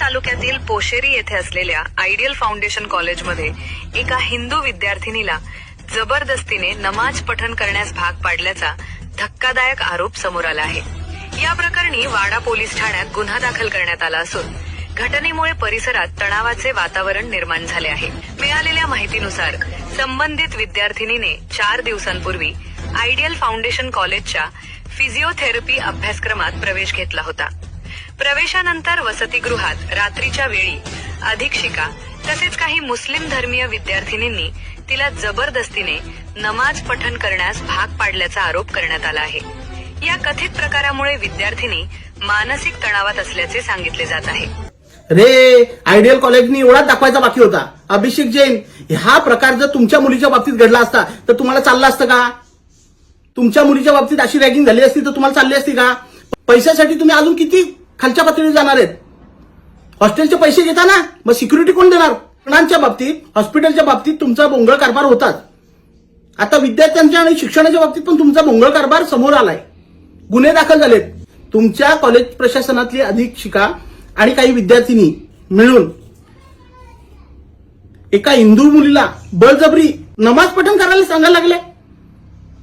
तालुक्यातील पोशेरी येथे असलेल्या आयडियल फाउंडेशन कॉलेजमध्ये एका हिंदू विद्यार्थिनीला जबरदस्तीने नमाज पठण करण्यास भाग पाडल्याचा धक्कादायक आरोप समोर आला आहे। या प्रकरणी वाडा पोलीस ठाण्यात गुन्हा दाखल करण्यात आला असून घटनेमुळे परिसरात तणावाचे वातावरण निर्माण झाले आहे। मिळालेल्या माहितीनुसार संबंधित विद्यार्थिनीने 4 दिवसांपूर्वी आयडियल फाउंडेशन कॉलेजच्या फिजिओथेरपी अभ्यासक्रमात प्रवेश घेतला होता। प्रवेशानंतर वसतिगृहात रात्रीच्या वेळी अधीक्षिका तसेच काही मुस्लिम धर्मीय विद्यार्थिनींनी तिला जबरदस्तीने नमाज पठण करण्यास भाग पाडल्याचा आरोप करण्यात आला आहे। या कथित प्रकारामुळे विद्यार्थिनी मानसिक तणावात असल्याचे सांगितले जात आहे। रे आयडियल कॉलेजनी एवढाच दाखवायचा बाकी होता। अभिषेक जैन, हा प्रकार जर तुमच्या मुलीच्या बाबतीत घडला असता तर तुम्हाला चाललं असतं का? तुमच्या मुलीच्या बाबतीत अशी रॅगिंग झाली असती तर तुम्हाला चालली असती का? पैशासाठी तुम्ही अजून किती खालच्या पातळीवर जाणार आहेत? हॉस्टेलचे पैसे घेता ना, मग सिक्युरिटी कोण देणार? रुग्णांच्या बाबतीत, हॉस्पिटलच्या बाबतीत तुमचा भोंगळ कारभार होताच। आता विद्यार्थ्यांच्या आणि शिक्षणाच्या बाबतीत पण तुमचा भोंगळ कारभार समोर आलाय। गुन्हे दाखल झालेत। तुमच्या कॉलेज प्रशासनातली अधीक्षिका आणि काही विद्यार्थिनी मिळून एका हिंदू मुलीला बळजबरी नमाज पठण करायला सांगायला लागले।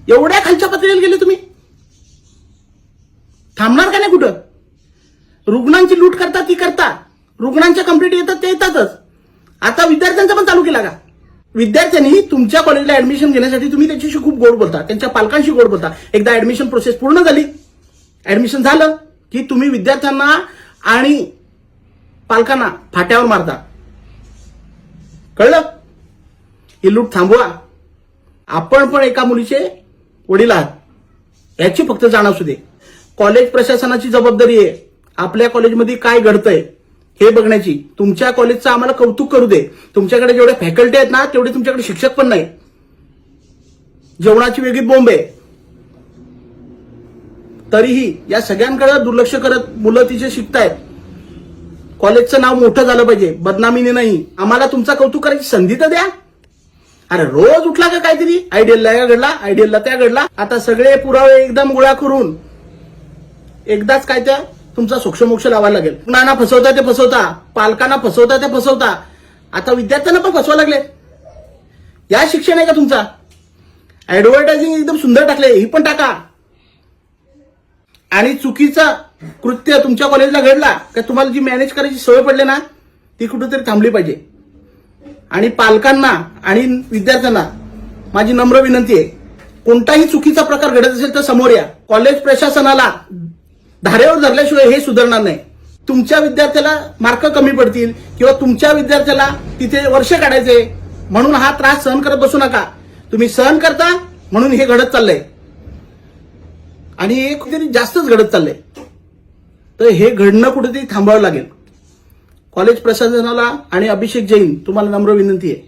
एवढ्या खालच्या पातळीवर गेले तुम्ही? थांबणार का नाही कुठं? रुग्णांची लूट करता ती करता, रुग्णांच्या कंप्लेंट येतात ते येतातच। आता विद्यार्थ्यांचा पण चालू केला का? विद्यार्थ्यांनी तुमच्या कॉलेजला ऍडमिशन घेण्यासाठी तुम्ही त्यांच्याशी खूप गोड बोलता, त्यांच्या पालकांशी गोड बोलता। एकदा ऍडमिशन प्रोसेस पूर्ण झाली, ऍडमिशन झालं की तुम्ही विद्यार्थ्यांना आणि पालकांना फाट्यावर मारता। कळलं? ही लूट थांबवा। आपण पण एका मुलीचे वडील आहात याची फक्त जाणीव असू दे। कॉलेज प्रशासनाची जबाबदारी आहे आपल्या कॉलेजमध्ये काय घडतंय हे बघण्याची। तुमच्या कॉलेजचं आम्हाला कौतुक करू दे। तुमच्याकडे जेवढे फॅकल्टी आहेत ना तेवढे तुमच्याकडे शिक्षक पण नाही। जेवणाची वेगळी बोंब आहे। तरीही या सगळ्यांकडे दुर्लक्ष करत मुलं तिचे शिकतायत। कॉलेजचं नाव मोठं झालं पाहिजे, बदनामीने नाही। आम्हाला तुमचा कौतुक करायची संधी तर द्या। अरे रोज उठला का काहीतरी, आयडियलला या घडला, आयडियलला त्या घडला। आता सगळे पुरावे एकदम गोळा करून एकदाच काय त्या तुमचा सोक्षमोक्ष लावायला लागेल। मुलांना फसवता ते फसवता, पालकांना फसवता ते फसवता, आता विद्यार्थ्यांना पण फसवा लागले। या शिक्षण आहे का तुमचा? ऍडव्हर्टायझिंग एकदम सुंदर टाकले, ही पण टाका। आणि चुकीचं कृत्य तुमच्या कॉलेजला घडला का तुम्हाला जी मॅनेज करायची सवय पडली ना ती कुठेतरी थांबली पाहिजे। आणि पालकांना आणि विद्यार्थ्यांना माझी नम्र विनंती आहे, कोणताही चुकीचा प्रकार घडत असेल तर समोर या। कॉलेज प्रशासनाला धारेवर धरल्याशिवाय हे सुधारणार नाही। तुमच्या विद्यार्थ्याला मार्क कमी पडतील किंवा तुमच्या विद्यार्थ्याला तिथे वर्ष काढायचे म्हणून हा त्रास सहन करत बसू नका। तुम्ही सहन करता म्हणून हे घडत चाललंय आणि हे कुठेतरी जास्तच घडत चाललंय। तर हे घडणं कुठेतरी थांबवावं लागेल। कॉलेज प्रशासनाला आणि अभिषेक जैन तुम्हाला नम्र विनंती आहे,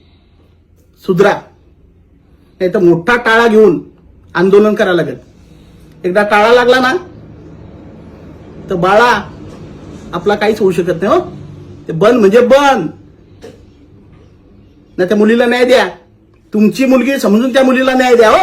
सुधरा, नाही तर मोठा टाळा घेऊन आंदोलन करायला लागेल। एकदा टाळा लागला ना तर बाळा आपला काहीच होऊ शकत नाही। हो, ते बंद म्हणजे बंद। नाही त्या मुलीला न्याय द्या, तुमची मुलगी समजून त्या मुलीला न्याय द्या। हो।